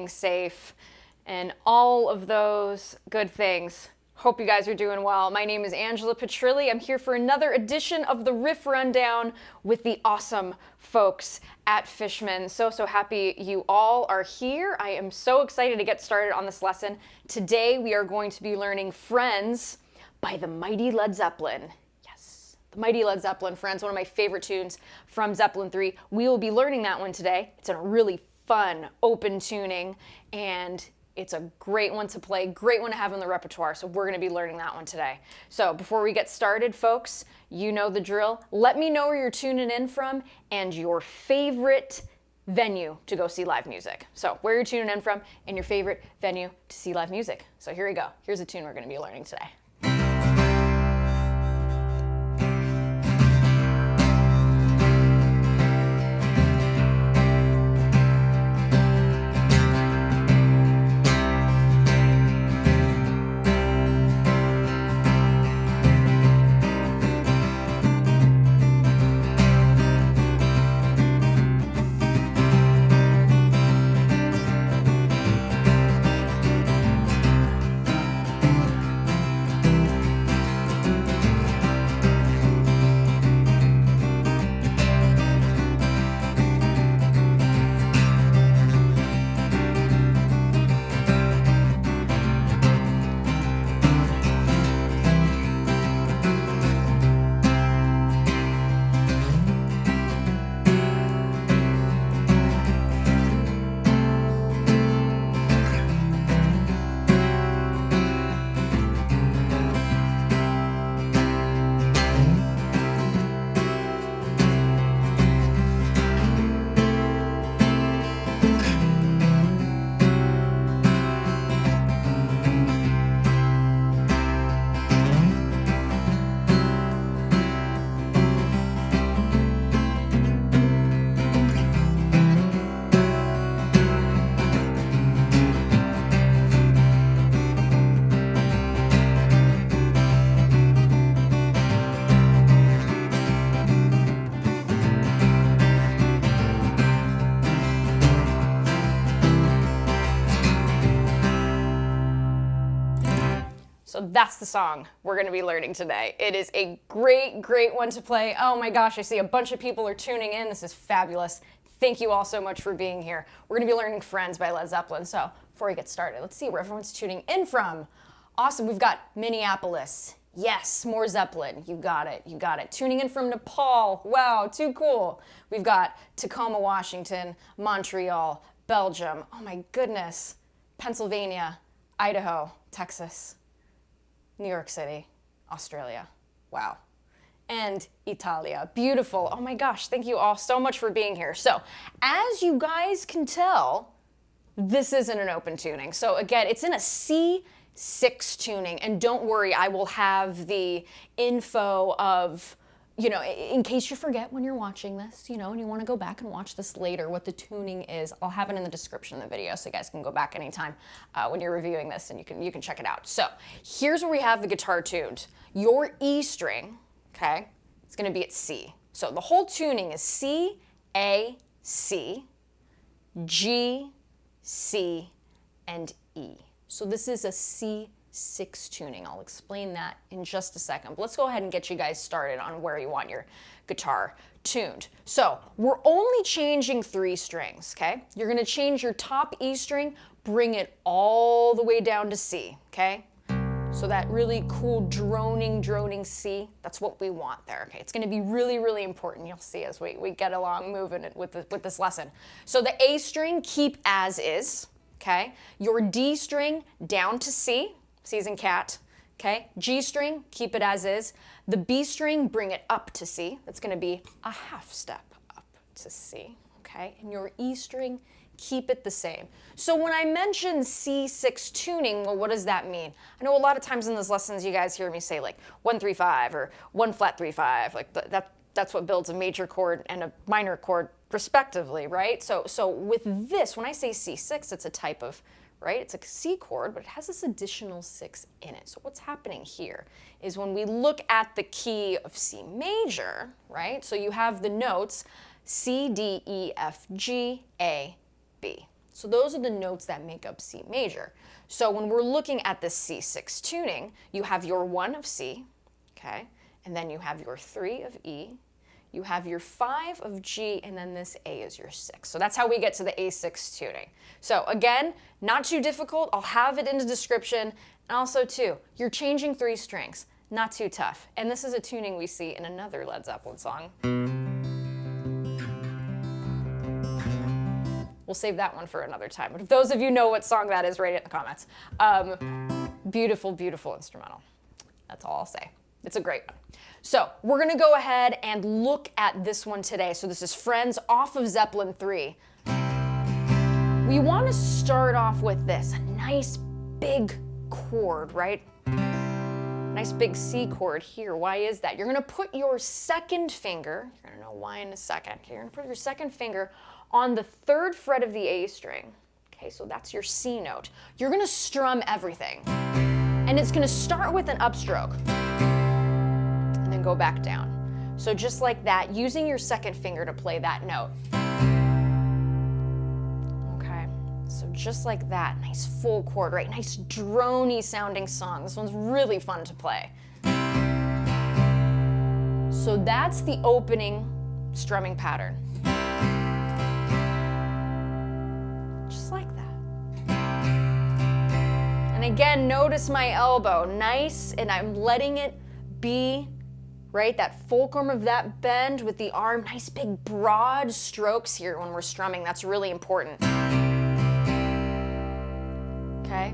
safe, and all of those good things. Hope you guys are doing well. My name is Angela Petrilli. I'm here for another edition of the Riff Rundown with the awesome folks at Fishman. So happy you all are here. I am so excited to get started on this lesson. Today we are going to be learning Friends by the mighty Led Zeppelin. Yes, the mighty Led Zeppelin, Friends, one of my favorite tunes from Zeppelin 3. We will be learning that one today. It's a really fun, open tuning, and it's a great one to play, great one to have in the repertoire, so we're gonna be learning that one today. So before we get started, folks, you know the drill. Let me know where you're tuning in from and your favorite venue to go see live music. So where you're tuning in from and your favorite venue to see live music. So here we go. Here's a tune we're gonna be learning today. So that's the song we're going to be learning today. It is a great, great one to play. Oh my gosh, I see a bunch of people are tuning in. This is fabulous. Thank you all so much for being here. We're going to be learning Friends by Led Zeppelin. So before we get started, let's see where everyone's tuning in from. Awesome, we've got Minneapolis. Yes, more Zeppelin. You got it, you got it. Tuning in from Nepal. Wow, too cool. We've got Tacoma, Washington, Montreal, Belgium. Oh my goodness. Pennsylvania, Idaho, Texas, New York City, Australia. Wow. And Italia. Beautiful. Oh my gosh, thank you all so much for being here. So, as you guys can tell, this isn't an open tuning. So again, it's in a C6 tuning. And don't worry, I will have the info of, you know, in case you forget when you're watching this, you know, and you want to go back and watch this later, what the tuning is, I'll have it in the description of the video so you guys can go back anytime when you're reviewing this and you can check it out. So here's where we have the guitar tuned. Your E string, okay, it's going to be at C. So the whole tuning is C, A, C, G, C, and E. So this is a C6 tuning. I'll explain that in just a second. But let's go ahead and get you guys started on where you want your guitar tuned. So we're only changing 3 strings, okay? You're gonna change your top E string, bring it all the way down to C, okay? So that really cool droning C, that's what we want there, okay? It's gonna be really, really important. You'll see as we get along moving it with this lesson. So the A string, keep as is, okay? Your D string, down to C, C's in cat, okay? G string, keep it as is. The B string, bring it up to C. That's gonna be a half step up to C, okay? And your E string, keep it the same. So when I mention C6 tuning, well, what does that mean? I know a lot of times in those lessons you guys hear me say like 1-3-5 or 1 flat 3-5, like that's what builds a major chord and a minor chord respectively, right? So with this, when I say C6, it's a type of, right? It's a C chord, but it has this additional 6 in it. So what's happening here is when we look at the key of C major, right? So you have the notes C, D, E, F, G, A, B. So those are the notes that make up C major. So when we're looking at the C6 tuning, you have your 1 of C, okay? And then you have your 3 of E, you have your 5 of G, and then this A is your 6. So that's how we get to the A6 tuning. So again, not too difficult. I'll have it in the description. And also too, you're changing 3 strings. Not too tough. And this is a tuning we see in another Led Zeppelin song. We'll save that one for another time. But if those of you know what song that is, write it in the comments. Beautiful, beautiful instrumental. That's all I'll say. It's a great one. So we're gonna go ahead and look at this one today. So this is Friends off of Zeppelin 3. We wanna start off with this, a nice big chord, right? Nice big C chord here. Why is that? You're gonna put your second finger, you're gonna know why in a second. You're gonna put your second finger on the 3rd fret of the A string. Okay, so that's your C note. You're gonna strum everything. And it's gonna start with an upstroke and then go back down. So just like that, using your second finger to play that note. Okay, so just like that, nice full chord, right? Nice drony sounding song. This one's really fun to play. So that's the opening strumming pattern. Like that. And again, notice my elbow, nice, and I'm letting it be, right, that fulcrum of that bend with the arm, nice big broad strokes here when we're strumming. That's really important. Okay?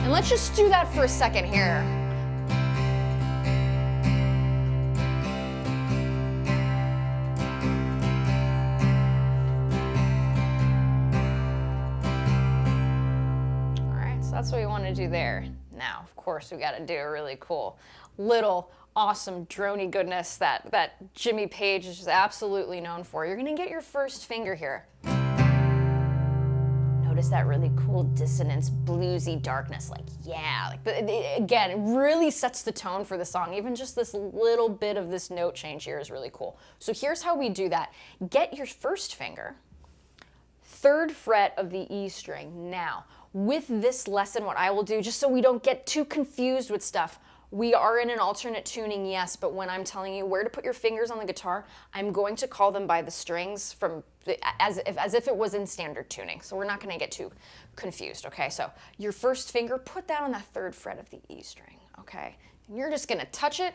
And let's just do that for a second here. That's what we want to do there. Now, of course, we got to do a really cool, little, awesome drony goodness that Jimmy Page is just absolutely known for. You're going to get your first finger here. Notice that really cool dissonance, bluesy darkness. Like, yeah, again, it really sets the tone for the song. Even just this little bit of this note change here is really cool. So here's how we do that. Get your first finger, 3rd fret of the E string. Now, with this lesson, what I will do, just so we don't get too confused with stuff, we are in an alternate tuning, yes, but when I'm telling you where to put your fingers on the guitar, I'm going to call them by the strings as if it was in standard tuning. So we're not going to get too confused, okay? So your first finger, put that on the 3rd fret of the E string, okay? And you're just going to touch it.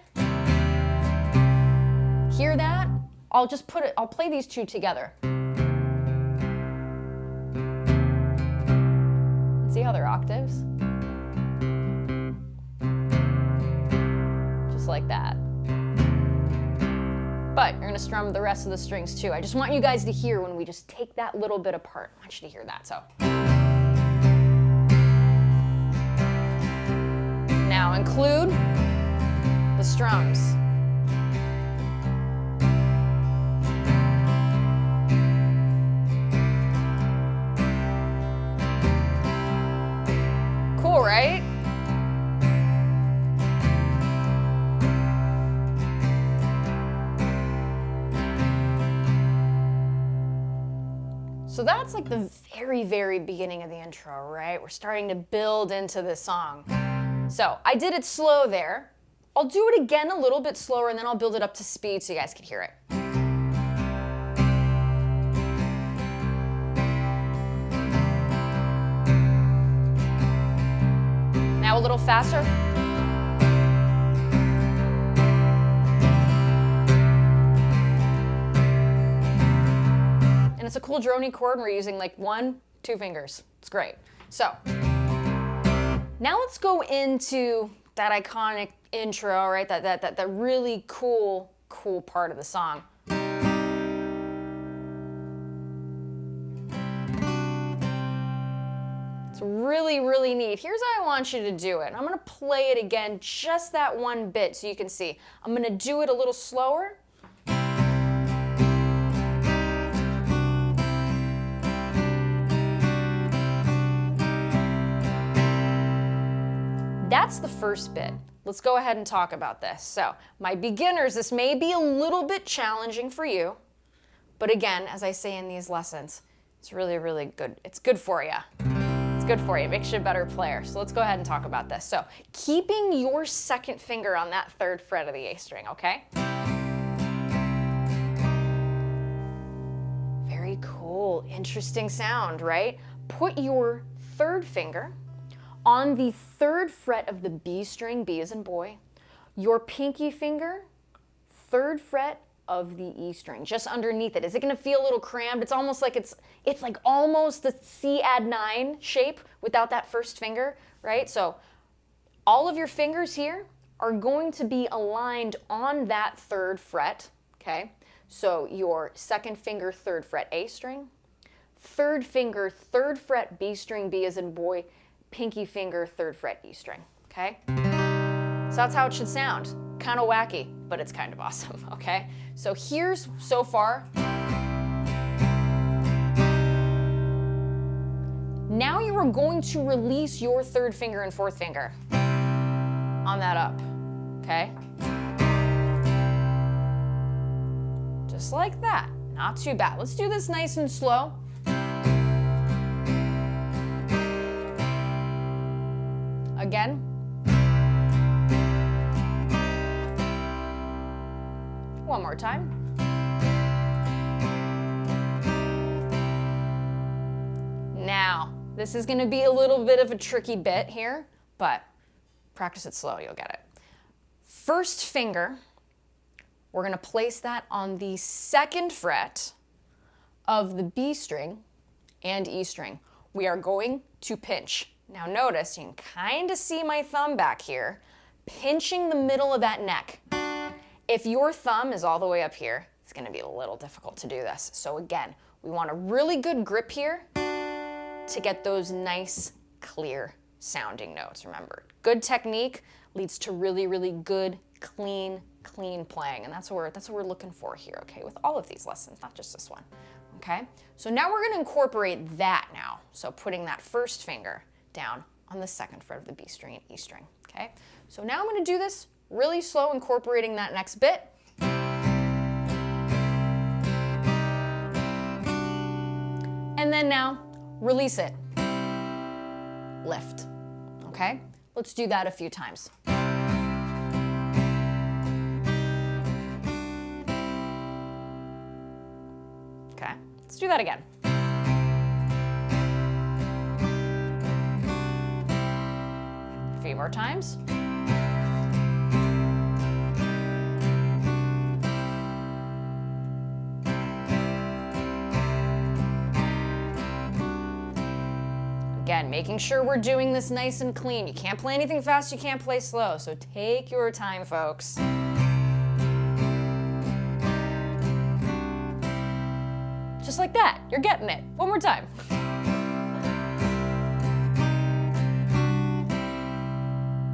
Hear that? I'll play these two together. See how they're octaves? Just like that. But you're gonna strum the rest of the strings too. I just want you guys to hear when we just take that little bit apart. I want you to hear that, so. Now include the strums. Cool, right? So that's like the very, very beginning of the intro, right? We're starting to build into this song. So I did it slow there. I'll do it again a little bit slower and then I'll build it up to speed so you guys can hear it. Now a little faster. And it's a cool drony chord and we're using like 1, 2 fingers. It's great. So now let's go into that iconic intro, right? That really cool part of the song. It's really, really neat. Here's how I want you to do it. I'm gonna play it again, just that one bit so you can see. I'm gonna do it a little slower. That's the first bit. Let's go ahead and talk about this. So, my beginners, this may be a little bit challenging for you, But again, as I say in these lessons, it's really, really good. It's good for you. It's good for you. It makes you a better player. So let's go ahead and talk about this. So keeping your second finger on that third fret of the A string, okay? Very cool, interesting sound, right? Put your third finger on the third fret of the B string, B as in boy, your pinky finger, third fret of the E string, just underneath it. Is it gonna feel a little crammed? It's almost like it's like almost the C add 9 shape without that first finger, right? So all of your fingers here are going to be aligned on that third fret, okay? So your second finger, third fret A string, third finger, third fret B string, B as in boy, pinky finger, third fret E string, okay? So that's how it should sound. Kind of wacky, but it's kind of awesome, okay? So here's, so far. Now you are going to release your third finger and fourth finger on that up, okay? Just like that, not too bad. Let's do this nice and slow. Again. One more time. Now, this is going to be a little bit of a tricky bit here, but practice it slow, you'll get it. First finger, we're going to place that on the second fret of the B string and E string. We are going to pinch. Now notice, you can kind of see my thumb back here, pinching the middle of that neck. If your thumb is all the way up here, it's going to be a little difficult to do this. So again, we want a really good grip here to get those nice, clear sounding notes. Remember, good technique leads to really, really good, clean playing. And that's what we're looking for here, okay, with all of these lessons, not just this one, okay? So now we're going to incorporate that now. So putting that first finger down on the second fret of the B string and E string, okay? So now I'm going to do this really slow, incorporating that next bit. And then now, release it. Lift, okay? Let's do that a few times. Okay, let's do that again. A few more times. Again, making sure we're doing this nice and clean. You can't play anything fast, you can't play slow, so take your time, folks. Just like that, you're getting it. One more time.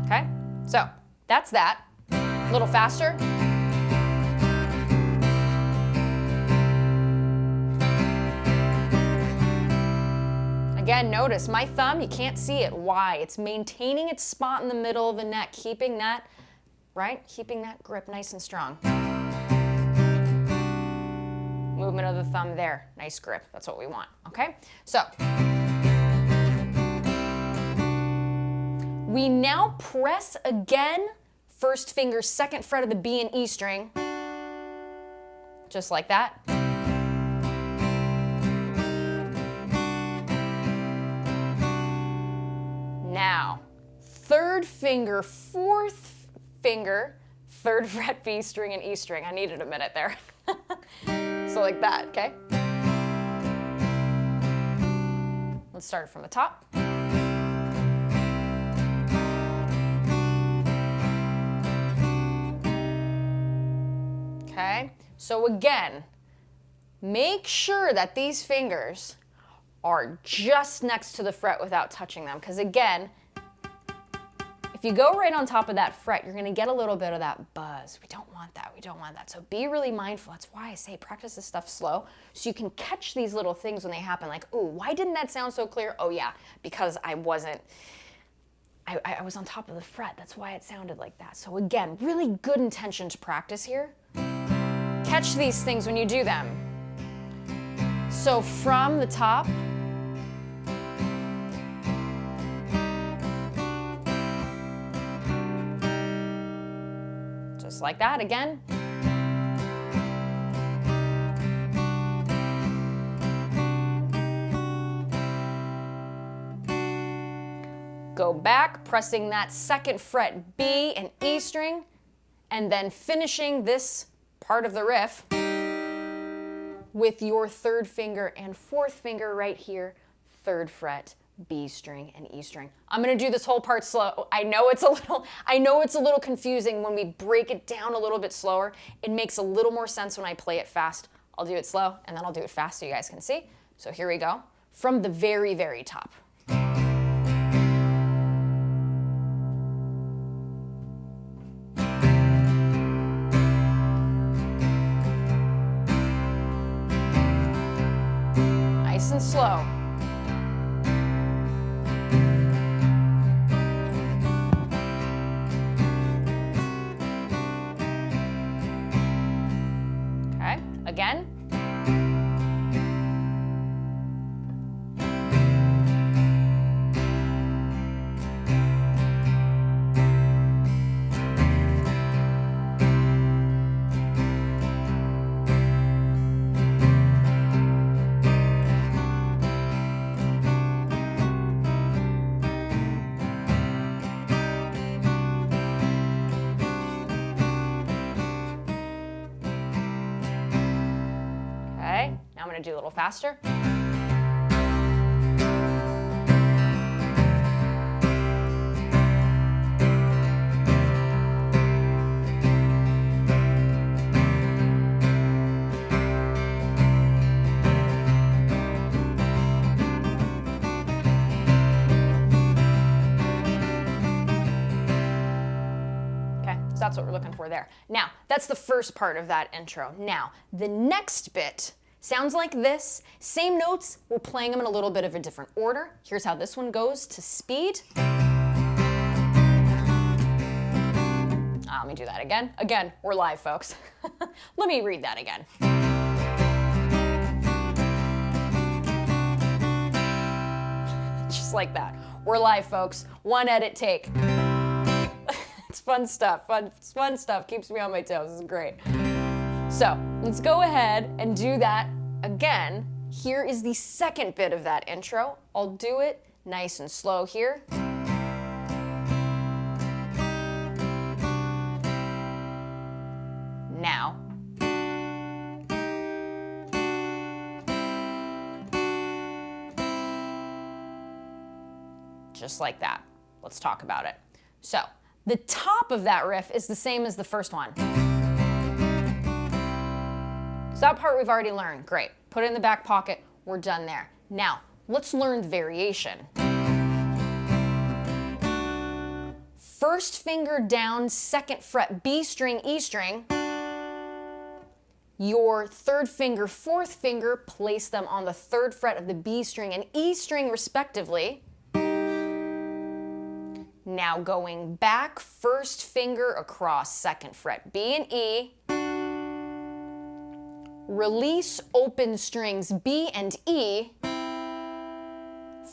Okay, so that's that. A little faster. Again, notice my thumb, you can't see it. Why? It's maintaining its spot in the middle of the neck, keeping that, right? Keeping that grip nice and strong. Movement of the thumb there, nice grip. That's what we want, okay? So, we now press again, first finger, second fret of the B and E string, just like that. Now, third finger, fourth finger, third fret B string and E string. I needed a minute there. So like that, okay? Let's start from the top. Okay, so again, make sure that these fingers are just next to the fret without touching them. Because again, if you go right on top of that fret, you're gonna get a little bit of that buzz. We don't want that, we don't want that. So be really mindful. That's why I say practice this stuff slow, so you can catch these little things when they happen, like, ooh, why didn't that sound so clear? Oh yeah, because I was on top of the fret. That's why it sounded like that. So again, really good intention to practice here. Catch these things when you do them. So from the top, just like that again. Go back, pressing that second fret B and E string, and then finishing this part of the riff with your third finger and fourth finger right here, third fret, B string and E string. I'm gonna do this whole part slow. I know it's a little confusing when we break it down a little bit slower. It makes a little more sense when I play it fast. I'll do it slow and then I'll do it fast so you guys can see. So here we go. From the very, very top. Nice and slow. Okay, again. I'm going to do a little faster. Okay, so that's what we're looking for there. Now, that's the first part of that intro. Now, the next bit sounds like this. Same notes, we're playing them in a little bit of a different order. Here's how this one goes to speed. Let me do that again. Again, we're live, folks. Let me read that again. Just like that. We're live, folks. One edit take. It's fun stuff. Fun stuff. Keeps me on my toes. This is great. So let's go ahead and do that again. Here is the second bit of that intro. I'll do it nice and slow here. Now. Just like that. Let's talk about it. So the top of that riff is the same as the first one. So that part we've already learned. Great. Put it in the back pocket. We're done there. Now, let's learn the variation. First finger down, second fret, B string, E string. Your third finger, fourth finger, place them on the third fret of the B string and E string respectively. Now going back, first finger across second fret, B and E. Release open strings B and E,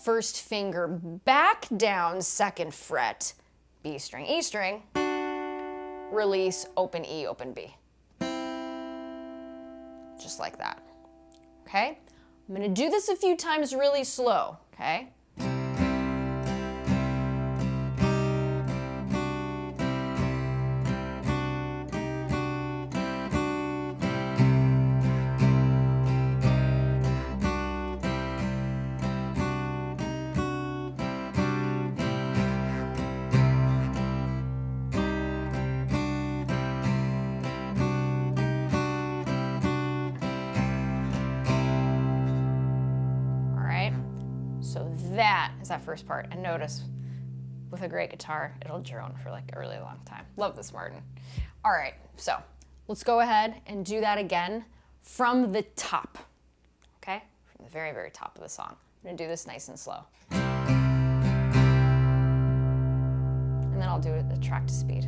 first finger back down second fret, B string, E string, release open E, open B. Just like that, okay? I'm gonna do this a few times really slow, okay? That is that first part. And notice, with a great guitar, it'll drone for like a really long time. Love this, Martin. All right, so let's go ahead and do that again from the top, okay? From the very, very top of the song. I'm gonna do this nice and slow. And then I'll do it the track to speed.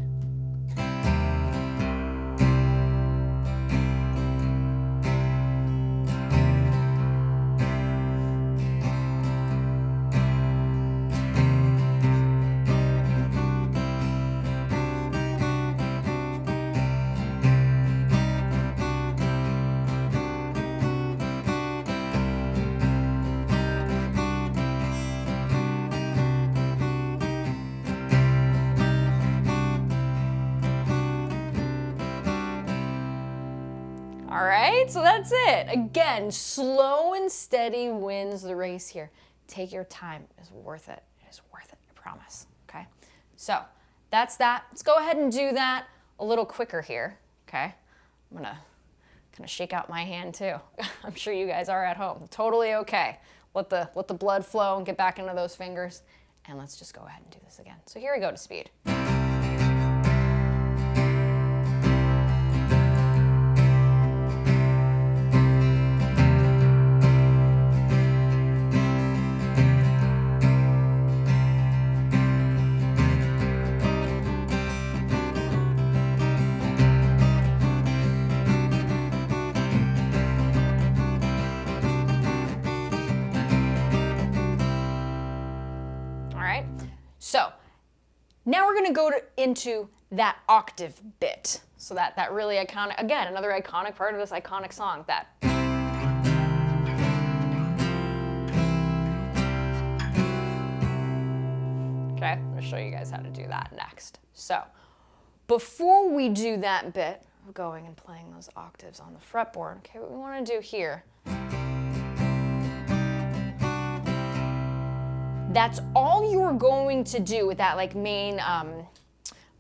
All right, so that's it. Again, slow and steady wins the race here. Take your time. It's worth it. It is worth it, I promise. Okay, so that's that. Let's go ahead and do that a little quicker here. Okay, I'm gonna kind of shake out my hand too. I'm sure you guys are at home. Totally okay. Let the blood flow and get back into those fingers. And let's just go ahead and do this again. So here we go to speed. So now we're going to go into that octave bit. So that really iconic, again, another iconic part of this iconic song. That. Okay, I'm going to show you guys how to do that next. So before we do that bit of going and playing those octaves on the fretboard, okay, what we want to do here. That's all you're going to do with that like main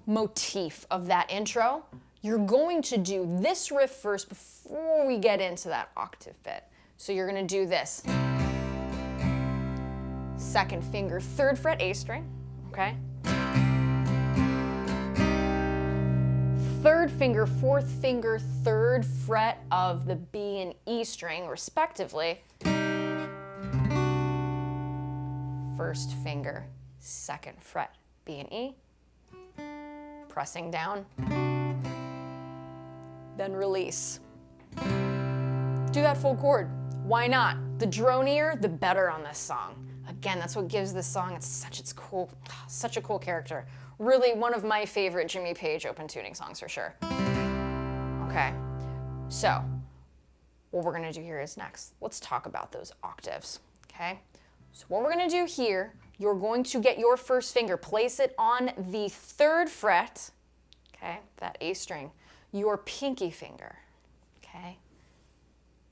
motif of that intro. You're going to do this riff first before we get into that octave bit. So you're going to do this. Second finger, 3rd fret A string, okay? 3rd finger, 4th finger, 3rd fret of the B and E string, respectively. 1st finger, 2nd fret, B and E, pressing down, then release. Do that full chord. Why not? The dronier, the better on this song. Again, that's what gives this song such a cool character. Really one of my favorite Jimmy Page open tuning songs for sure. Okay, so what we're gonna do here is next. Let's talk about those octaves, okay? So what we're going to do here, you're going to get your 1st finger, place it on the 3rd fret, okay, that A string, your pinky finger, okay?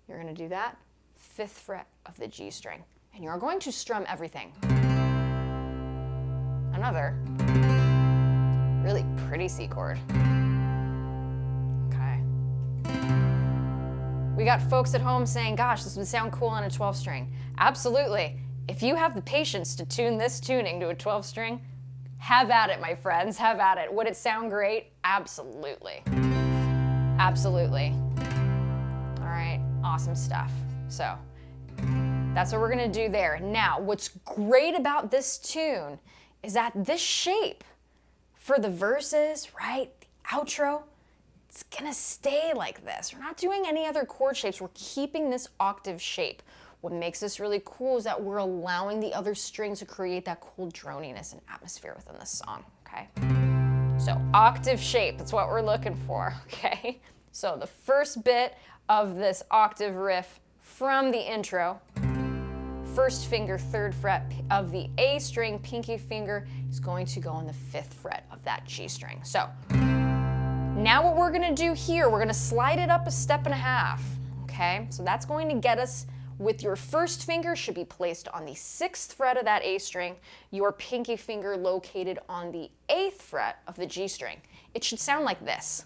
You're going to do that, 5th fret of the G string, and you're going to strum everything. Another really pretty C chord. Okay. We got folks at home saying, gosh, this would sound cool on a 12 string. Absolutely. If you have the patience to tune this tuning to a 12 string, have at it, my friends, have at it. Would it sound great? Absolutely. Absolutely. All right, awesome stuff. So that's what we're gonna do there. Now, what's great about this tune is that this shape for the verses, right, the outro, it's gonna stay like this. We're not doing any other chord shapes. We're keeping this octave shape. What makes this really cool is that we're allowing the other strings to create that cool droniness and atmosphere within the song, okay? So octave shape, that's what we're looking for, okay? So the first bit of this octave riff from the intro, 1st finger, 3rd fret of the A string, pinky finger is going to go on the 5th fret of that G string. So now what we're gonna do here, we're gonna slide it up a step and a half, okay? So that's going to get us with your 1st finger should be placed on the 6th fret of that A string, your pinky finger located on the 8th fret of the G string. It should sound like this.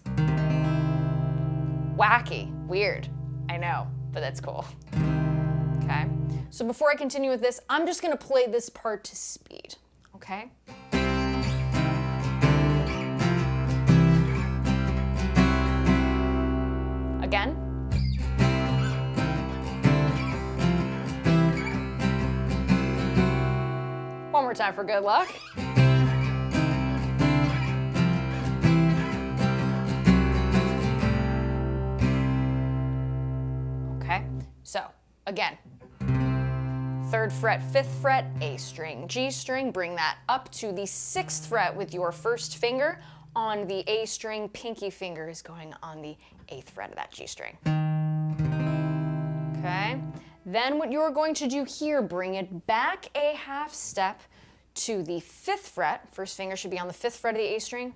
Wacky, weird, I know, but that's cool. Okay, so before I continue with this, I'm just gonna play this part to speed, okay? Again. One more time for good luck. Okay, so again, 3rd fret, 5th fret, A string, G string, bring that up to the 6th fret with your 1st finger on the A string, pinky finger is going on the 8th fret of that G string. Okay. Then what you're going to do here, bring it back a half step to the 5th fret. 1st finger should be on the 5th fret of the A string,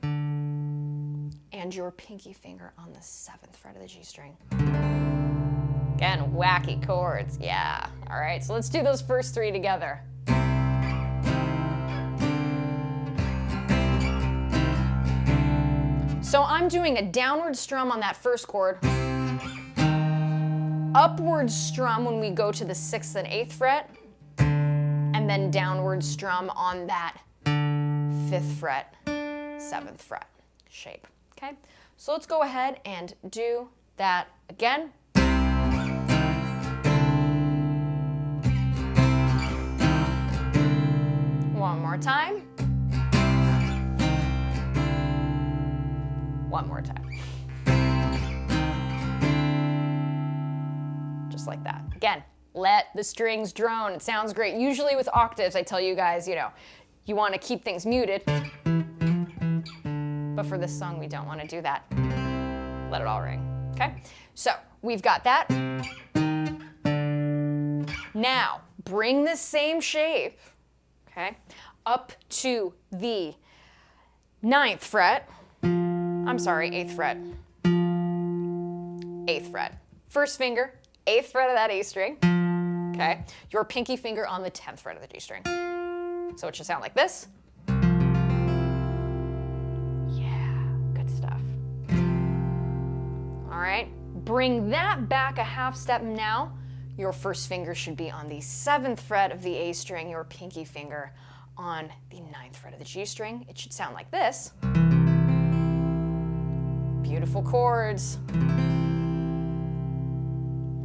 and your pinky finger on the 7th fret of the G string. Again, wacky chords, yeah. All right, so let's do those first three together. So I'm doing a downward strum on that first chord, upward strum when we go to the 6th and 8th fret, and then downward strum on that 5th fret, 7th fret shape, okay? So let's go ahead and do that again. One more time. One more time. Just like that. Again, let the strings drone. It sounds great. Usually with octaves, I tell you guys, you know, you want to keep things muted. But for this song, we don't want to do that. Let it all ring, okay? So we've got that. Now, bring the same shape, okay, up to the 9th fret. I'm sorry, 8th fret. 8th fret. First finger, 8th fret of that A string, okay? Your pinky finger on the 10th fret of the G string. So it should sound like this. Yeah, good stuff. All right, bring that back a half step now. Your first finger should be on the 7th fret of the A string, your pinky finger on the 9th fret of the G string. It should sound like this. Beautiful chords.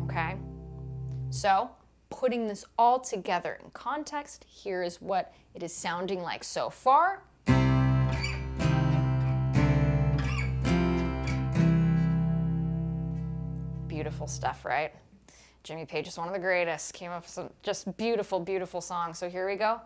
Okay, so putting this all together in context, here is what it is sounding like so far. Beautiful stuff, right? Jimmy Page is one of the greatest. Came up with some just beautiful, beautiful songs. So here we go.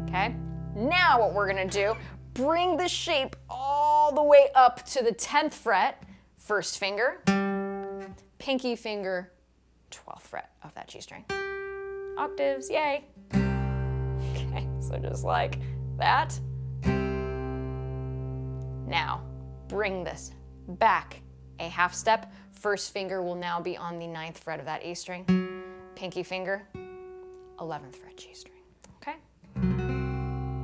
Okay, now what we're gonna do, bring the shape all the way up to the 10th fret, first finger, pinky finger, 12th fret of that G string. Octaves, yay. Okay, so just like that. Now, bring this back a half step. First finger will now be on the 9th fret of that A string. Pinky finger, 11th fret G string, okay?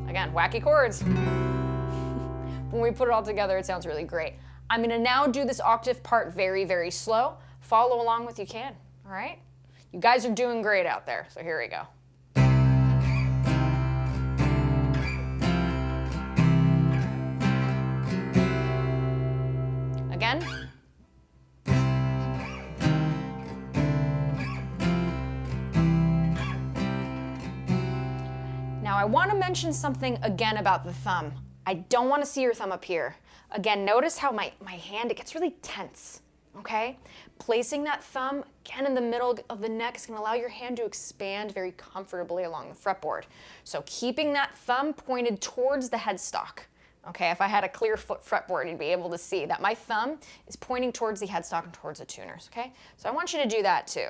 Again, wacky chords. When we put it all together, it sounds really great. I'm gonna now do this octave part very, very slow. Follow along with you can, all right? You guys are doing great out there, so here we go. Again. Now I want to mention something again about the thumb. I don't want to see your thumb up here. Again, notice how my hand, it gets really tense, okay? Placing that thumb again in the middle of the neck is going to allow your hand to expand very comfortably along the fretboard. So keeping that thumb pointed towards the headstock. Okay, if I had a clear fretboard, you'd be able to see that my thumb is pointing towards the headstock and towards the tuners, okay? So I want you to do that too.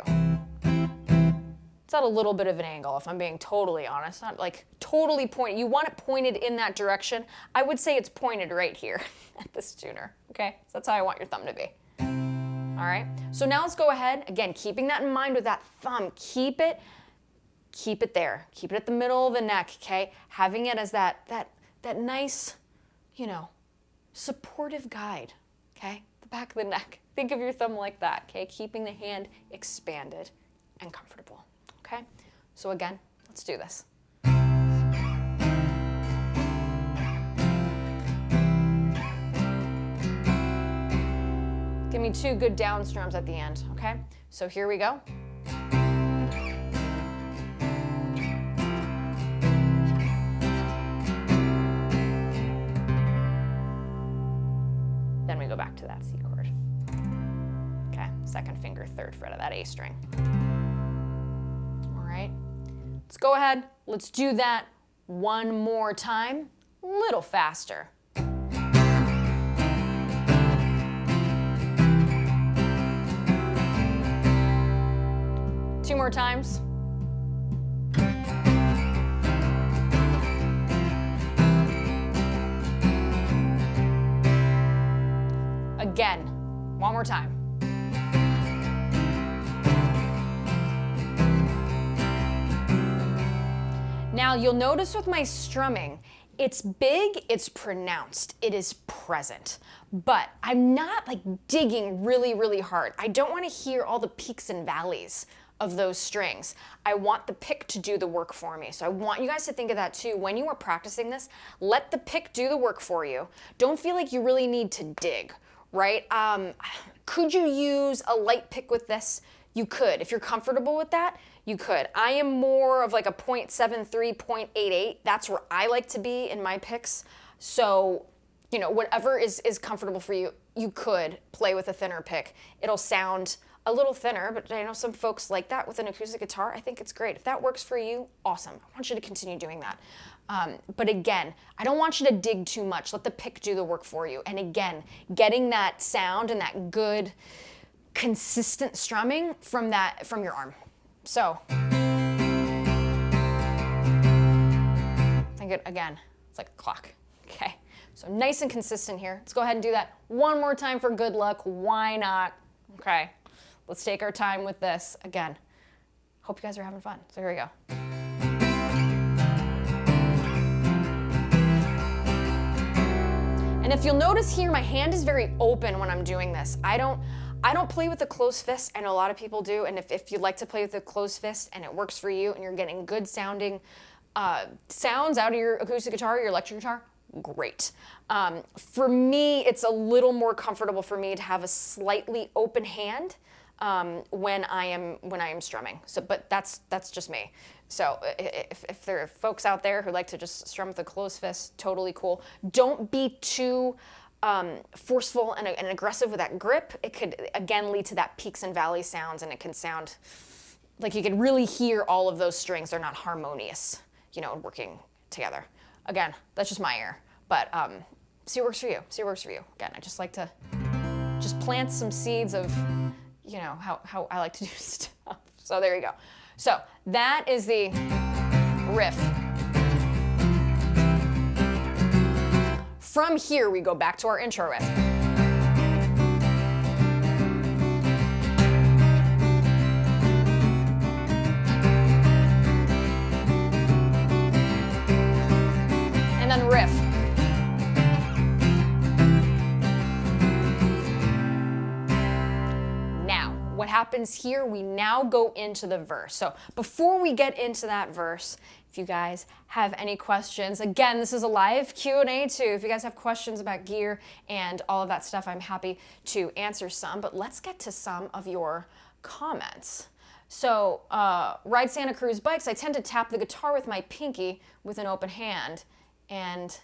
It's at a little bit of an angle, if I'm being totally honest, not like totally pointed. You want it pointed in that direction. I would say it's pointed right here at this tuner, okay? So that's how I want your thumb to be. All right, so now let's go ahead, again, keeping that in mind with that thumb, keep it there. Keep it at the middle of the neck, okay? Having it as that nice, you know, supportive guide, okay? The back of the neck. Think of your thumb like that, okay? Keeping the hand expanded and comfortable, okay? So again, let's do this. Give me 2 good down strums at the end, okay? So here we go. Then we go back to that C chord. Okay, 2nd finger, 3rd fret of that A string. All right, let's go ahead. Let's do that one more time, a little faster. 2 more times. One more time. Now you'll notice with my strumming, it's big, it's pronounced, it is present, but I'm not like digging really, really hard. I don't want to hear all the peaks and valleys of those strings. I want the pick to do the work for me. So I want you guys to think of that too. When you are practicing this, let the pick do the work for you. Don't feel like you really need to dig, right? Could you use a light pick with this? You could. If you're comfortable with that, you could. I am more of like a 0.73, 0.88. That's where I like to be in my picks. So, you know, whatever is comfortable for you, you could play with a thinner pick. It'll sound a little thinner, but I know some folks like that with an acoustic guitar. I think it's great. If that works for you, awesome. I want you to continue doing that. But again, I don't want you to dig too much. Let the pick do the work for you. And again, getting that sound and that good, consistent strumming from your arm. So, think it again, it's like a clock, okay? So nice and consistent here. Let's go ahead and do that one more time for good luck. Why not? Okay, let's take our time with this. Again, hope you guys are having fun. So here we go. And if you'll notice here, my hand is very open when I'm doing this. I don't play with a closed fist. I know a lot of people do, and if you like to play with a closed fist and it works for you and you're getting good sounding sounds out of your acoustic guitar, your electric guitar, great. For me, it's a little more comfortable for me to have a slightly open hand when I am strumming. So, but that's just me. So if there are folks out there who like to just strum with a closed fist, totally cool. Don't be too forceful and aggressive with that grip. It could, again, lead to that peaks and valleys sounds, and it can sound like you could really hear all of those strings. They're not harmonious, you know, working together. Again, that's just my ear, but see what works for you. See what works for you. Again, I just like to just plant some seeds of, you know, how I like to do stuff. So there you go. So that is the riff. From here, we go back to our intro riff. And then riff. Now, what happens here, we now go into the verse. So before we get into that verse, if you guys have any questions, again, this is a live Q&A too. If you guys have questions about gear and all of that stuff, I'm happy to answer some, but let's get to some of your comments. So, ride Santa Cruz bikes, I tend to tap the guitar with my pinky with an open hand, and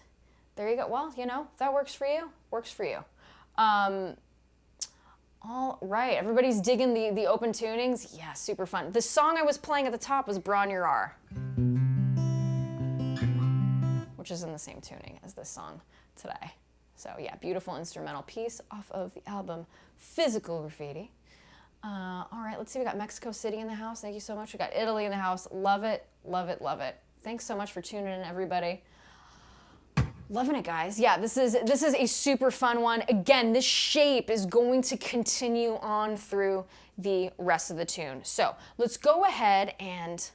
there you go. Well, you know, if that works for you, works for you. All right, everybody's digging the open tunings. Yeah, super fun. The song I was playing at the top was Braun Your R, which is in the same tuning as this song today. So yeah, beautiful instrumental piece off of the album Physical Graffiti. All right, let's see, we got Mexico City in the house. Thank you so much. We got Italy in the house. Love it, love it, love it. Thanks so much for tuning in, everybody. Loving it, guys. Yeah, this is a super fun one. Again, this shape is going to continue on through the rest of the tune. So let's go ahead and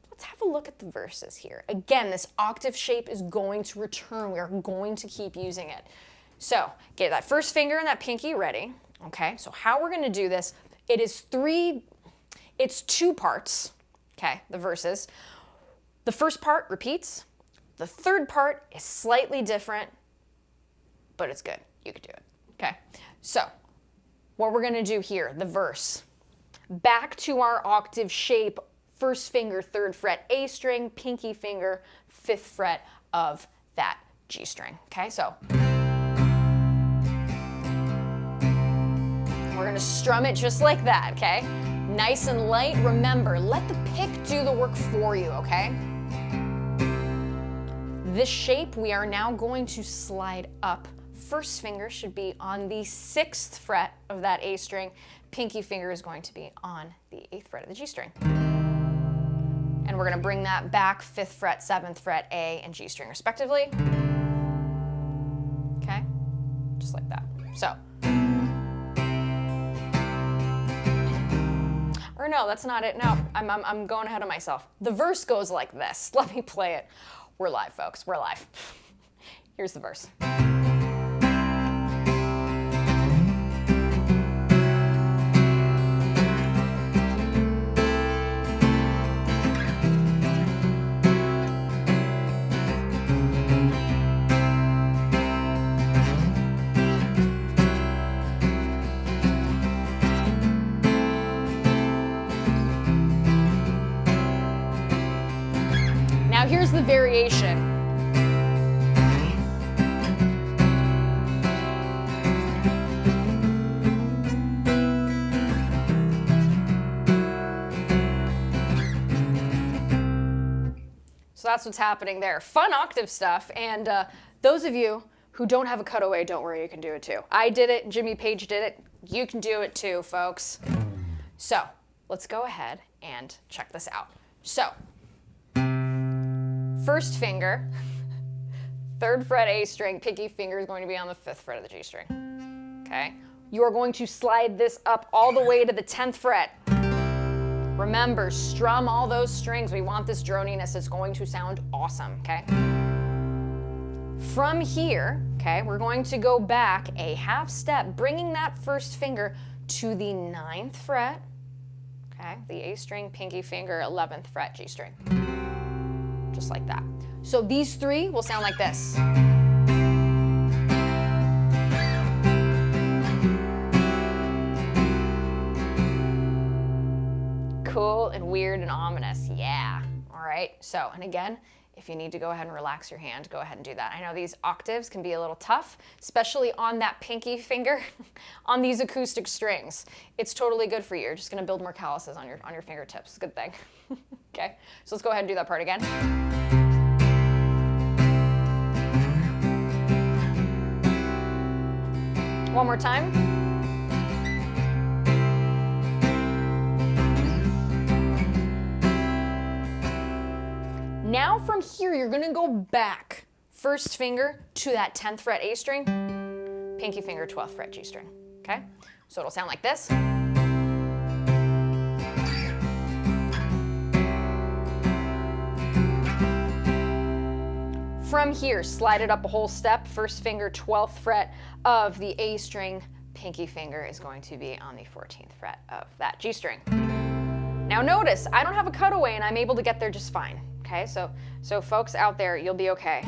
let's have a look at the verses here. Again, this octave shape is going to return. We are going to keep using it. So get that first finger and that pinky ready. Okay, so how we're gonna do this, it's two parts, okay, the verses. The first part repeats. The third part is slightly different, but it's good. You could do it, okay? So what we're gonna do here, the verse, back to our octave shape, first finger, 3rd fret A string, pinky finger, 5th fret of that G string, okay? So we're gonna strum it just like that, okay? Nice and light. Remember, let the pick do the work for you, okay? This shape, we are now going to slide up. First finger should be on the 6th fret of that A string. Pinky finger is going to be on the 8th fret of the G string. And we're gonna bring that back, 5th fret, 7th fret, A and G string respectively. Okay, just like that. So, no, that's not it. No, I'm going ahead of myself. The verse goes like this. Let me play it. We're live, folks. We're live. Here's the verse. Now here's the variation. So that's what's happening there. Fun octave stuff, and those of you who don't have a cutaway, don't worry, you can do it too. I did it, Jimmy Page did it, you can do it too, folks. So let's go ahead and check this out. So, first finger, 3rd fret A string, pinky finger is going to be on the 5th fret of the G string, okay? You are going to slide this up all the way to the 10th fret. Remember, strum all those strings. We want this droniness. It's going to sound awesome, okay? From here, okay, we're going to go back a half step, bringing that first finger to the 9th fret, okay? The A string, pinky finger, 11th fret, G string. Just like that. So these three will sound like this. Cool and weird and ominous, yeah. All right, so, and again, if you need to go ahead and relax your hand, go ahead and do that. I know these octaves can be a little tough, especially on that pinky finger, on these acoustic strings. It's totally good for you. You're just gonna build more calluses on your fingertips. It's a good thing. Okay, so let's go ahead and do that part again. One more time. Now from here, you're gonna go back. First finger to that 10th fret A string, pinky finger 12th fret G string, okay? So it'll sound like this. From here, slide it up a whole step. First finger, 12th fret of the A string. Pinky finger is going to be on the 14th fret of that G string. Now notice, I don't have a cutaway and I'm able to get there just fine. Okay, so folks out there, you'll be okay.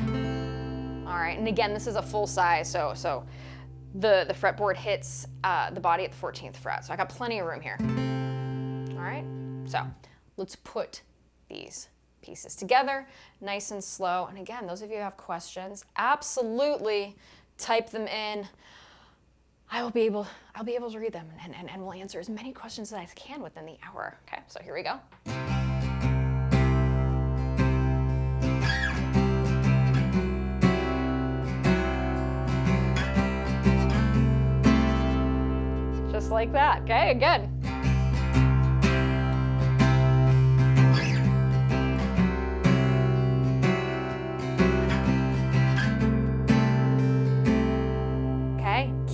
All right, and again, this is a full size, so the fretboard hits the body at the 14th fret. So I got plenty of room here. All right, so let's put these pieces together, nice and slow. And again, those of you who have questions, absolutely type them in. I'll be able to read them and we'll answer as many questions as I can within the hour. Okay, so here we go. Just like that, okay, good.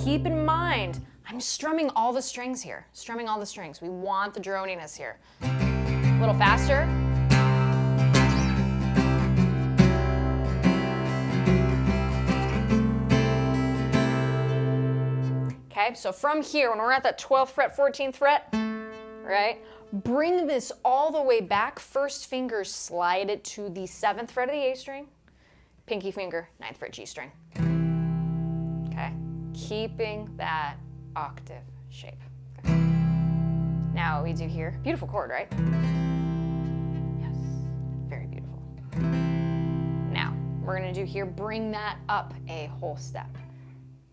Keep in mind, I'm strumming all the strings here. Strumming all the strings. We want the droniness here. A little faster. Okay, so from here, when we're at that 12th fret, 14th fret, right? Bring this all the way back. First finger, slide it to the 7th fret of the A string. Pinky finger, 9th fret G string. Okay? Keeping that octave shape. Okay. Now we do here, beautiful chord, right? Yes, very beautiful. Now, we're gonna do here, bring that up a whole step.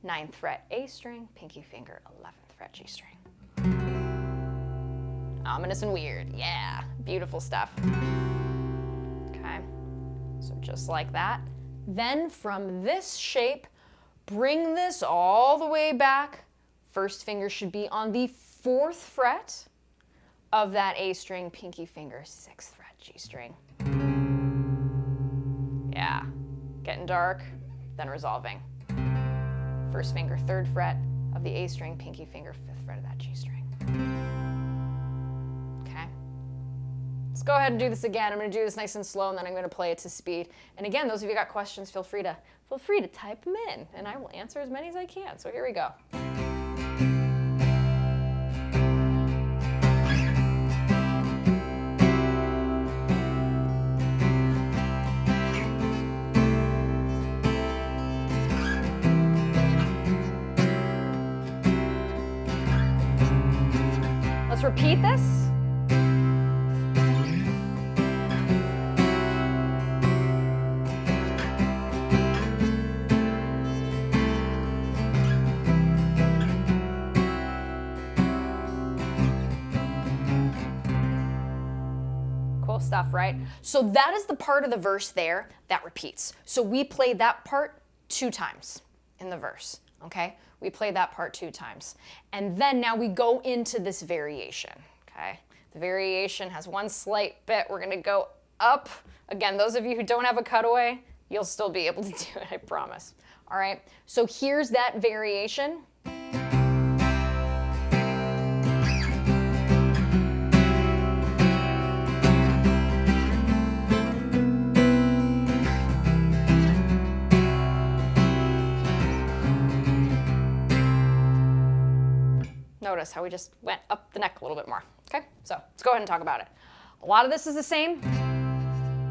9th fret A string, pinky finger, 11th fret G string. Ominous and weird, yeah, beautiful stuff. Okay, so just like that. Then from this shape, bring this all the way back. First finger should be on the 4th fret of that A string, pinky finger, 6th fret G string. Yeah, getting dark, then resolving. First finger, 3rd fret of the A string, pinky finger, 5th fret of that G string. Okay. go ahead and do this again. I'm going to do this nice and slow, and then I'm going to play it to speed. And again, those of you got questions, feel free to type them in, and I will answer as many as I can. So here we go. Let's repeat this. Cool stuff, right? So that is the part of the verse there that repeats. So we play that part 2 times in the verse, okay? We play that part 2 times. And then now we go into this variation, okay? The variation has one slight bit. We're gonna go up. Again, those of you who don't have a cutaway, you'll still be able to do it, I promise. All right, so here's that variation. Notice how we just went up the neck a little bit more. Okay, so let's go ahead and talk about it. A lot of this is the same.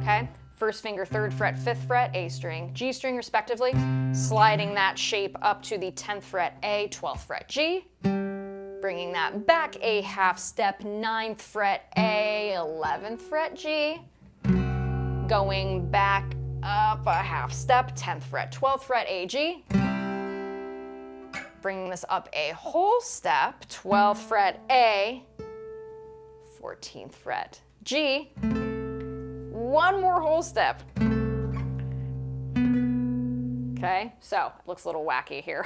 Okay, first finger, 3rd fret, 5th fret, A string, G string respectively, sliding that shape up to the 10th fret A, 12th fret G, bringing that back a half step, 9th fret A, 11th fret G, going back up a half step, 10th fret, 12th fret A, G, bringing this up a whole step, 12th fret A, 14th fret G, one more whole step. Okay, so it looks a little wacky here.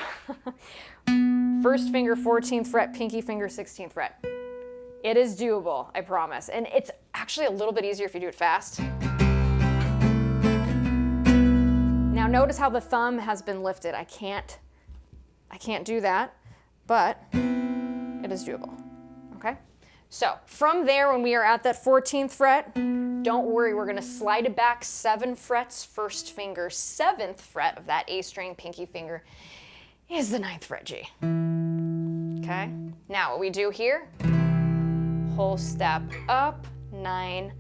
First finger, 14th fret, pinky finger, 16th fret. It is doable, I promise. And it's actually a little bit easier if you do it fast. Now notice how the thumb has been lifted. I can't do that, but it is doable, okay? So from there, when we are at that 14th fret, don't worry, we're gonna slide it back 7 frets, first finger, 7th fret of that A string, pinky finger, is the 9th fret G, okay? Now what we do here, whole step up, 9th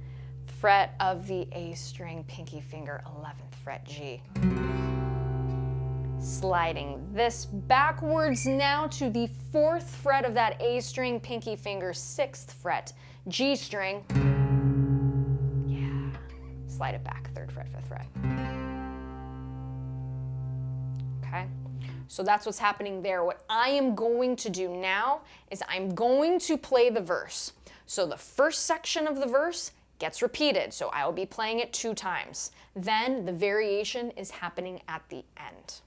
fret of the A string, pinky finger, 11th fret G. Sliding this backwards now to the 4th fret of that A string, pinky finger, 6th fret, G string. Yeah, slide it back, 3rd fret, 5th fret. Okay, so that's what's happening there. What I am going to do now is I'm going to play the verse. So the first section of the verse gets repeated, so I will be playing it 2 times. Then the variation is happening at the end.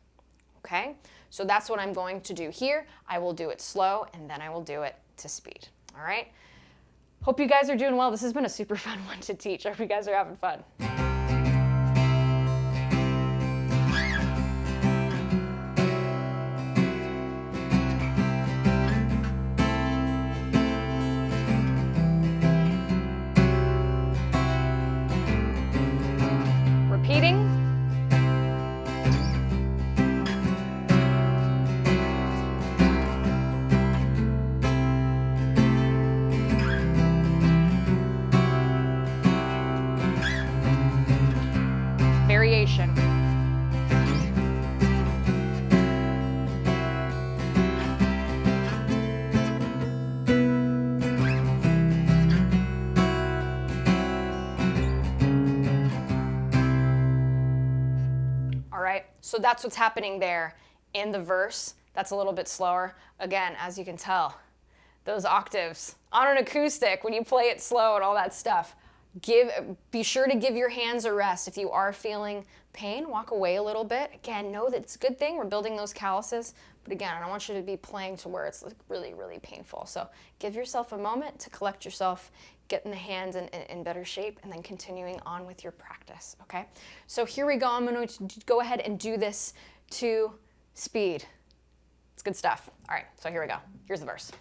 Okay, so that's what I'm going to do here. I will do it slow, and then I will do it to speed. All right? Hope you guys are doing well. This has been a super fun one to teach. I hope you guys are having fun. Repeating. Variation. All right, so that's what's happening there in the verse. That's a little bit slower. Again, as you can tell, those octaves on an acoustic, when you play it slow and all that stuff, be sure to give your hands a rest. If you are feeling pain, walk away a little bit. Again, know that it's a good thing. We're building those calluses. But again, I don't want you to be playing to where it's really, really painful. So give yourself a moment to collect yourself, getting the hands in better shape, and then continuing on with your practice, okay? So here we go. I'm going to go ahead and do this to speed. It's good stuff. All right, so here we go. Here's the verse.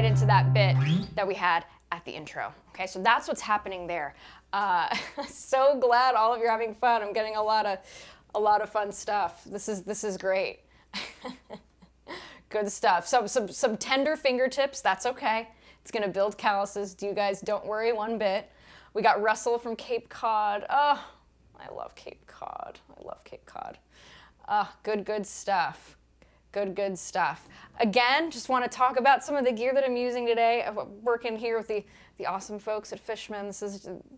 right into that bit that we had at the intro. Okay, so that's what's happening there. So glad all of you are having fun. I'm getting a lot of fun stuff. This is great. Good stuff. Some tender fingertips. That's okay. It's gonna build calluses. You guys don't worry one bit. We got Russell from Cape Cod. Oh, I love Cape Cod. I love Cape Cod. Good stuff. Good stuff. Again, just want to talk about some of the gear that I'm using today. I'm working here with the awesome folks at Fishman.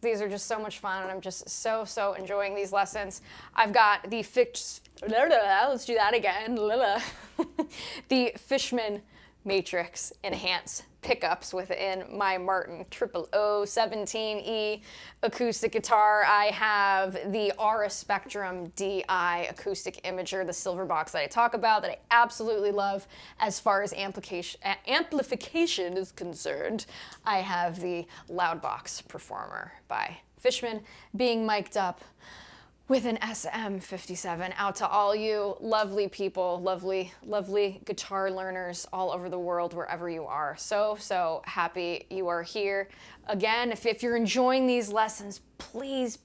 These are just so much fun, and I'm just so enjoying these lessons. I've got the let's do that again. The Fishman Matrix Enhanced pickups within my Martin 00017E acoustic guitar. I have the Aura Spectrum DI acoustic imager, the silver box that I talk about, that I absolutely love as far as amplification is concerned. I have the Loudbox Performer by Fishman being mic'd up with an SM57 out to all you lovely people, lovely guitar learners all over the world, wherever you are. So happy you are here. Again, if you're enjoying these lessons, please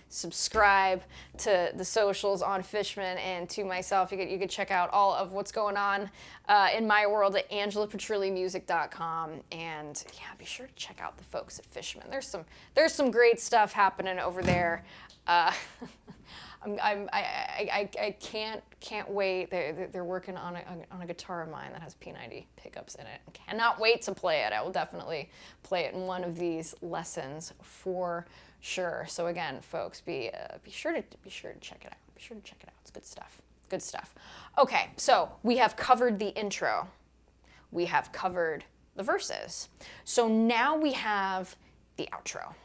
subscribe to the socials on Fishman and to myself. You could check out all of what's going on in my world at AngelaPetrillimusic.com. And yeah, be sure to check out the folks at Fishman. There's some great stuff happening over there. I can't wait. They're working on a guitar of mine that has P90 pickups in it. I cannot wait to play it. I will definitely play it in one of these lessons for sure. So again, folks, be sure to check it out. Be sure to check it out. It's good stuff. Good stuff. Okay, so we have covered the intro. We have covered the verses. So now we have the outro.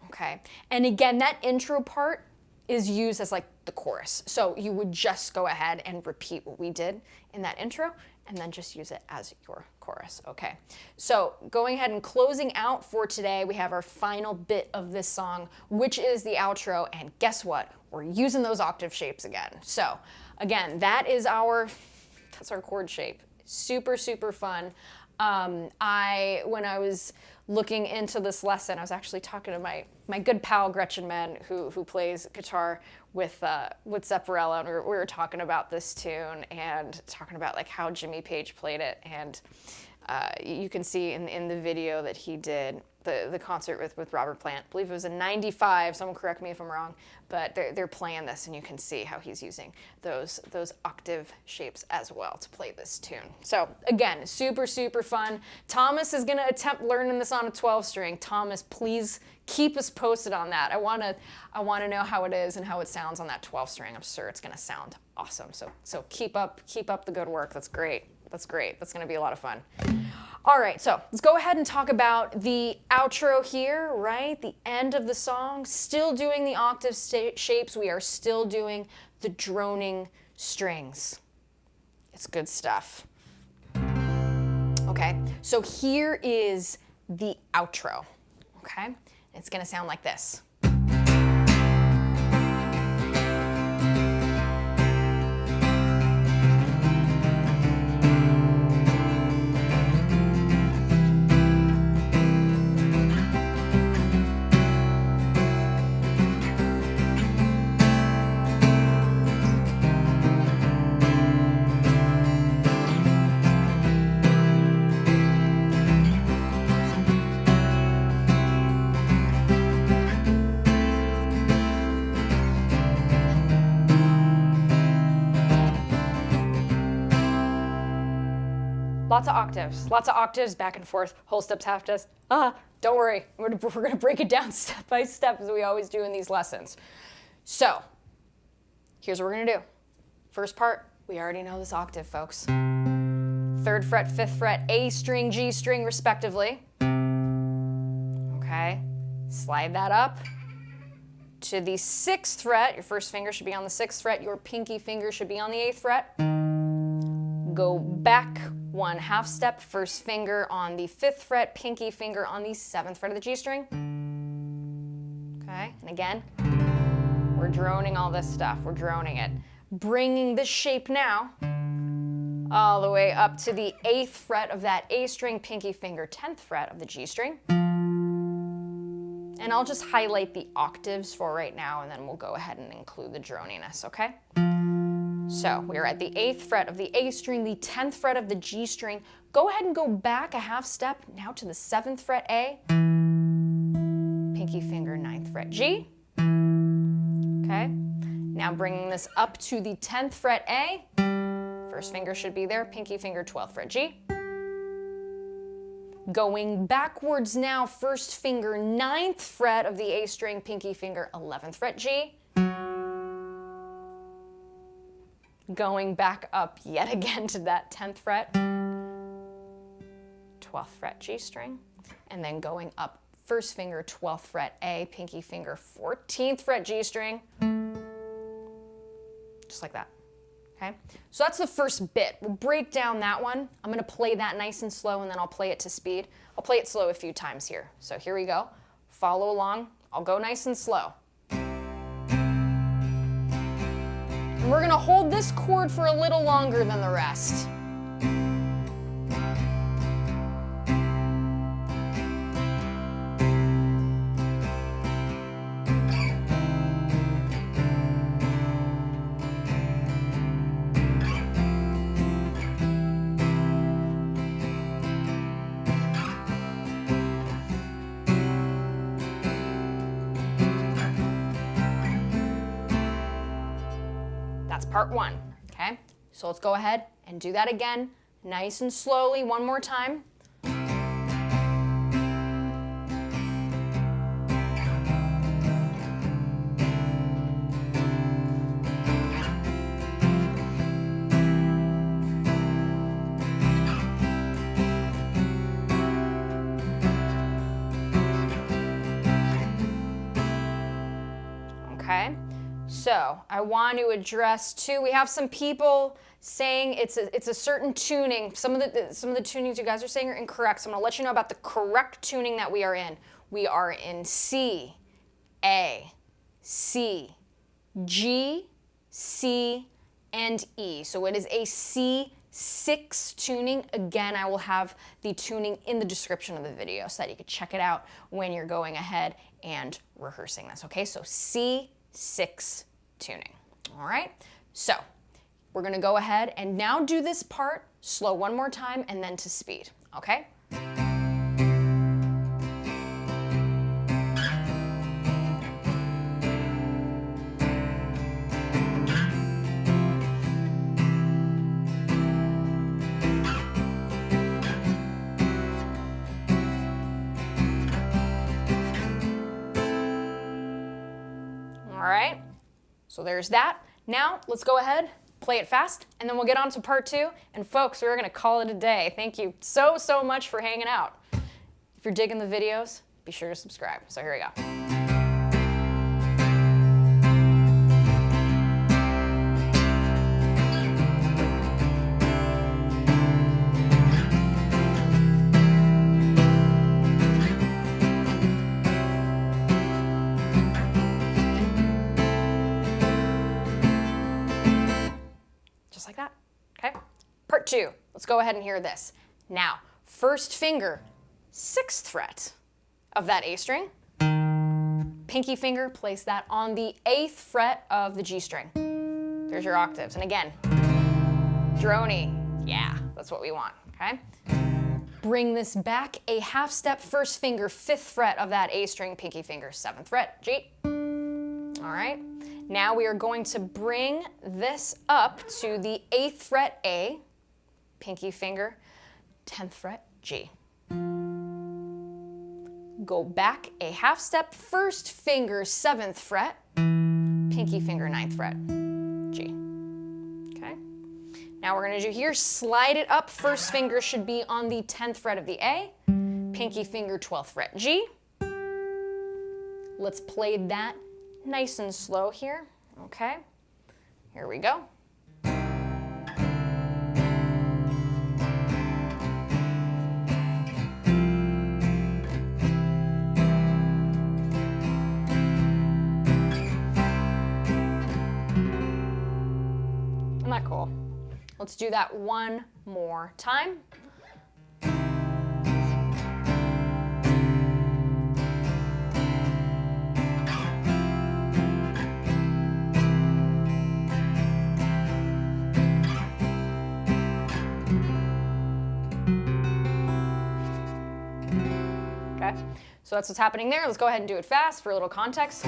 Okay, and again, that intro part is used as like the chorus. So you would just go ahead and repeat what we did in that intro and then just use it as your chorus. Okay, so going ahead and closing out for today, we have our final bit of this song, which is the outro. And guess what? We're using those octave shapes again. So again, that's our chord shape. Super fun. When I was looking into this lesson, I was actually talking to my good pal Gretchen Menn, who plays guitar with Zepparella, and we were talking about this tune and talking about like how Jimmy Page played it, and you can see in the video that he did the concert with Robert Plant. I believe it was in '95. Someone correct me if I'm wrong, but they're playing this, and you can see how he's using those octave shapes as well to play this tune. So again, super fun. Thomas is going to attempt learning this on a 12-string. Thomas, please keep us posted on that. I want to know how it is and how it sounds on that 12-string. I'm sure it's going to sound awesome. So keep up the good work. That's great. That's going to be a lot of fun. All right, so let's go ahead and talk about the outro here, right? The end of the song. Still doing the octave shapes. We are still doing the droning strings. It's good stuff. Okay, so here is the outro, okay? It's gonna sound like this. Lots of octaves, back and forth, whole steps, half steps. Don't worry, we're gonna break it down step by step as we always do in these lessons. So, here's what we're gonna do. First part, we already know this octave, folks. 3rd fret, 5th fret, A string, G string, respectively. Okay, slide that up to the 6th fret. Your first finger should be on the 6th fret. Your pinky finger should be on the 8th fret. Go back 1 half step, first finger on the 5th fret, pinky finger on the 7th fret of the G string. Okay, and again, we're droning all this stuff. We're droning it. Bringing this shape now all the way up to the 8th fret of that A string, pinky finger, 10th fret of the G string. And I'll just highlight the octaves for right now, and then we'll go ahead and include the droniness, okay? So we're at the 8th fret of the A string, the 10th fret of the G string. Go ahead and go back a half step now to the 7th fret A, pinky finger, 9th fret G. Okay, now bringing this up to the 10th fret A, first finger should be there, pinky finger, 12th fret G. Going backwards now, first finger, 9th fret of the A string, pinky finger, 11th fret G. Going back up yet again to that 10th fret, 12th fret G string, and then going up first finger, 12th fret A, pinky finger, 14th fret G string, just like that, okay? So that's the first bit. We'll break down that one. I'm gonna play that nice and slow, and then I'll play it to speed. I'll play it slow a few times here. So here we go. Follow along. I'll go nice and slow. And we're gonna hold this chord for a little longer than the rest. That's part one, okay? So let's go ahead and do that again, nice and slowly, one more time. Okay. So I want to address too, we have some people saying it's a certain tuning. Some of the tunings you guys are saying are incorrect. So I'm gonna let you know about the correct tuning that we are in. We are in C, A, C, G, C, and E. So it is a C6 tuning. Again, I will have the tuning in the description of the video so that you can check it out when you're going ahead and rehearsing this, okay? So C6 tuning, all right? So we're gonna go ahead and now do this part slow one more time and then to speed, okay? All right, so there's that. Now let's go ahead, play it fast, and then we'll get on to part two. And folks, we're gonna call it a day. Thank you so much for hanging out. If you're digging the videos, be sure to subscribe. So here we go. Like that, okay? Part two, let's go ahead and hear this. Now, first finger, 6th fret of that A string. Pinky finger, place that on the 8th fret of the G string. There's your octaves. And again, drony, yeah, that's what we want, okay? Bring this back a half step, first finger, 5th fret of that A string, pinky finger, 7th fret, G. All right. Now we are going to bring this up to the 8th fret A, pinky finger, 10th fret G. Go back a half step, first finger, 7th fret, pinky finger, 9th fret G. Okay. Now we're gonna do here, slide it up, first finger should be on the 10th fret of the A, pinky finger, 12th fret G. Let's play that nice and slow here, okay? Here we go. Isn't that cool? Let's do that one more time. Okay, so that's what's happening there. Let's go ahead and do it fast for a little context.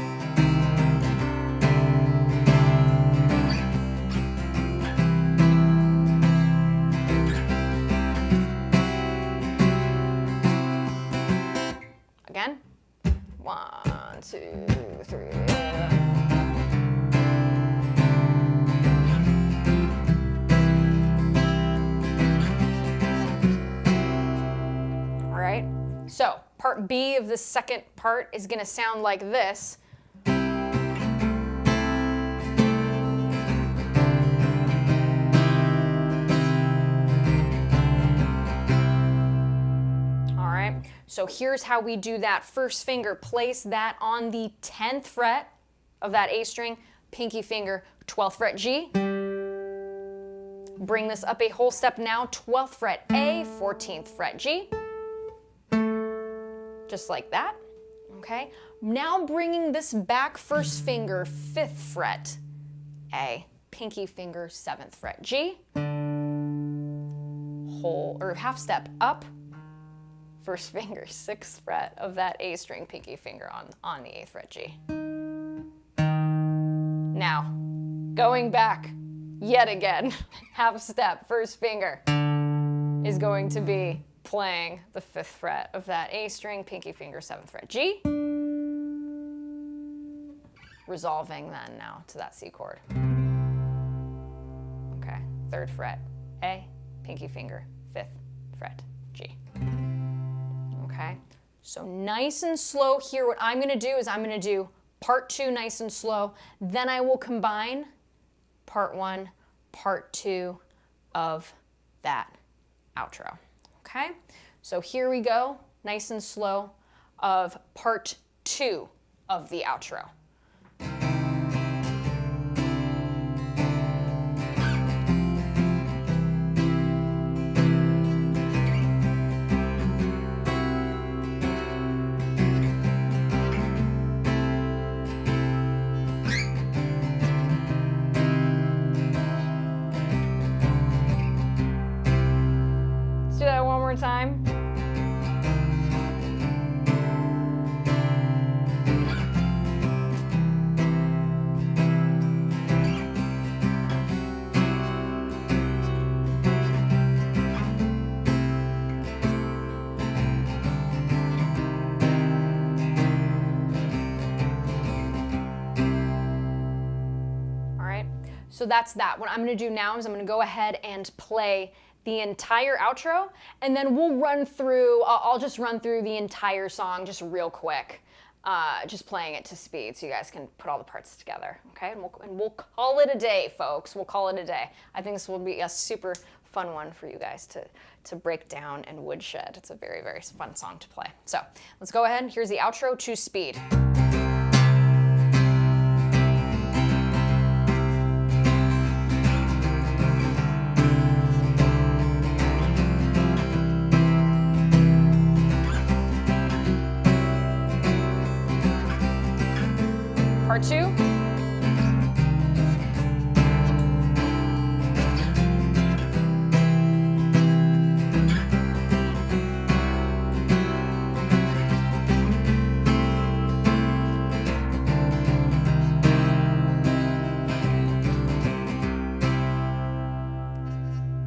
Again, 1, 2, 3. All right, so part B of the second part is going to sound like this. So here's how we do that. First finger, place that on the 10th fret of that A string, pinky finger, 12th fret G. Bring this up a whole step now, 12th fret A, 14th fret G. Just like that, okay? Now bringing this back, first finger, 5th fret A, pinky finger, 7th fret G. Whole, or half step up. First finger, 6th fret of that A string, pinky finger on the 8th fret G. Now, going back yet again, half step, first finger is going to be playing the 5th fret of that A string, pinky finger, 7th fret G. Resolving then now to that C chord. Okay, 3rd fret A, pinky finger, 5th fret G. Okay, so nice and slow here. What I'm going to do is I'm going to do part 2 nice and slow. Then I will combine part 1, part 2 of that outro. Okay, so here we go, nice and slow, of part 2 of the outro. Do that one more time. All right, so that's that. What I'm going to do now is I'm going to go ahead and play the entire outro, and then we'll run through, I'll just run through the entire song just real quick, just playing it to speed so you guys can put all the parts together, okay? And we'll call it a day, folks. We'll call it a day. I think this will be a super fun one for you guys to break down and woodshed. It's a very, very fun song to play. So let's go ahead. Here's the outro to speed. Part 2.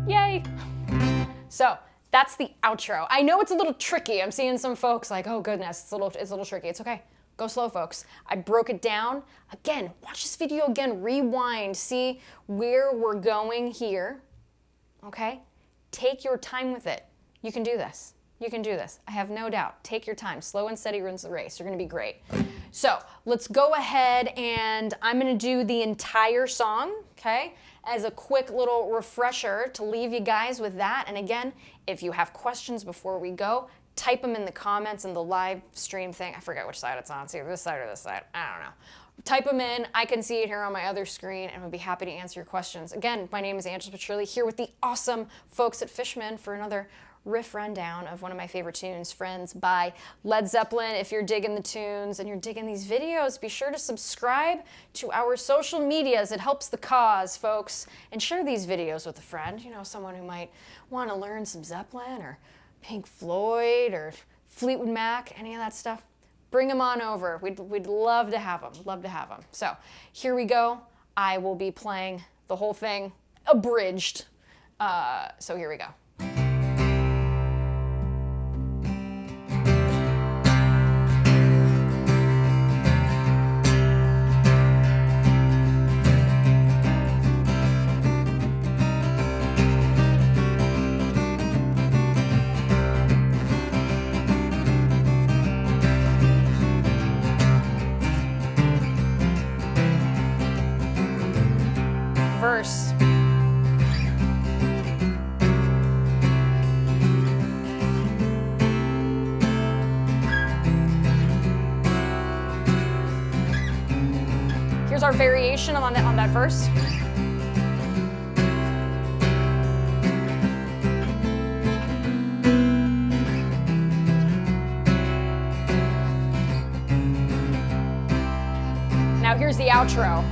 Yay! So that's the outro. I know it's a little tricky. I'm seeing some folks like, oh goodness, it's a little tricky. It's okay. Go slow, folks. I broke it down. Again, watch this video again, rewind, see where we're going here, okay? Take your time with it. You can do this. You can do this. I have no doubt. Take your time. Slow and steady wins the race. You're going to be great. So let's go ahead and I'm going to do the entire song, okay, as a quick little refresher to leave you guys with that. And again, if you have questions before we go, type them in the comments in the live stream thing. I forget which side it's on. It's either this side or this side. I don't know. type them in. I can see it here on my other screen, and I'll be happy to answer your questions. Again, my name is Angela Petrilli, here with the awesome folks at Fishman for another riff rundown of one of my favorite tunes, Friends by Led Zeppelin. If you're digging the tunes and you're digging these videos, be sure to subscribe to our social medias. It helps the cause, folks. And share these videos with a friend, you know, someone who might want to learn some Zeppelin or Pink Floyd or Fleetwood Mac, any of that stuff. Bring them on over. We'd love to have them, love to have them. So here we go. I will be playing the whole thing abridged. So here we go. Verse. Here's our variation on that verse. Now here's the outro.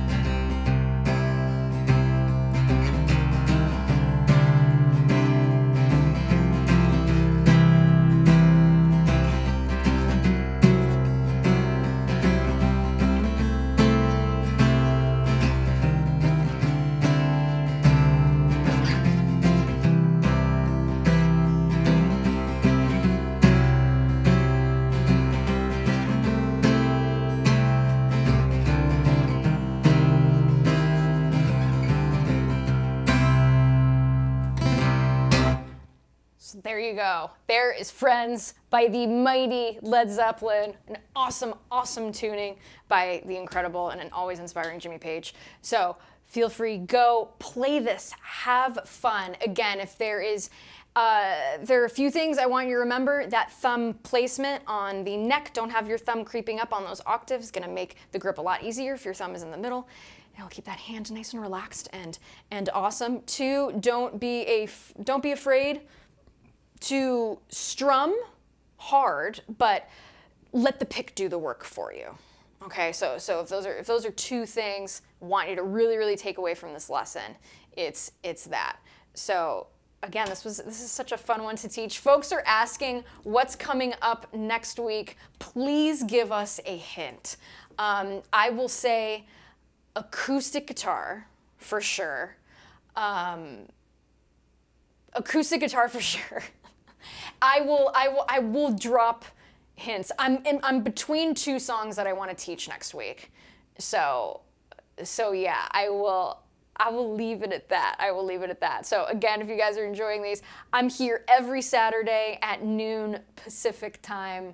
There you go. There is Friends by the mighty Led Zeppelin. An awesome, awesome tuning by the incredible and an always inspiring Jimmy Page. So feel free, go play this, have fun. Again, if there are a few things I want you to remember. That thumb placement on the neck. Don't have your thumb creeping up on those octaves. It's gonna make the grip a lot easier if your thumb is in the middle. It'll keep that hand nice and relaxed and awesome. 2, don't be afraid to strum hard, but let the pick do the work for you. Okay, so if those are 2 things I want you to really, really take away from this lesson, it's that. So again, this is such a fun one to teach. Folks are asking what's coming up next week. Please give us a hint. I will say acoustic guitar for sure. Acoustic guitar for sure. I will drop hints. I'm between 2 songs that I want to teach next week. So yeah, I will leave it at that. I will leave it at that. So again, if you guys are enjoying these, I'm here every Saturday at noon Pacific time.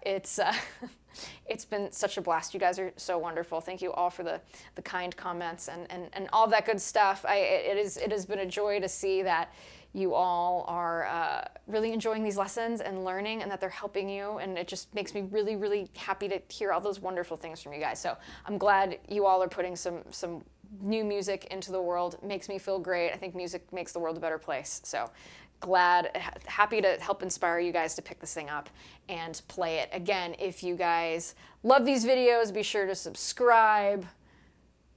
It's been such a blast. You guys are so wonderful. Thank you all for the kind comments and all that good stuff. It has been a joy to see that you all are really enjoying these lessons and learning, and that they're helping you, and it just makes me really, really happy to hear all those wonderful things from you guys. So I'm glad you all are putting some new music into the world. It makes me feel great. I think music makes the world a better place. So happy to help inspire you guys to pick this thing up and play it. Again, if you guys love these videos, be sure to subscribe.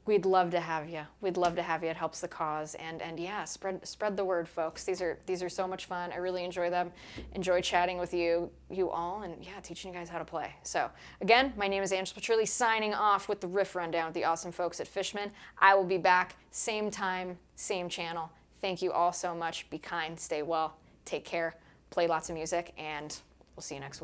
We'd love to have you. We'd love to have you. It helps the cause. And yeah, spread the word, folks. These are so much fun. I really enjoy them. Enjoy chatting with you all, and yeah, teaching you guys how to play. So again, my name is Angela Petrilli, signing off with the riff rundown with the awesome folks at Fishman. I will be back same time, same channel. Thank you all so much. Be kind, stay well, take care, play lots of music, and we'll see you next week.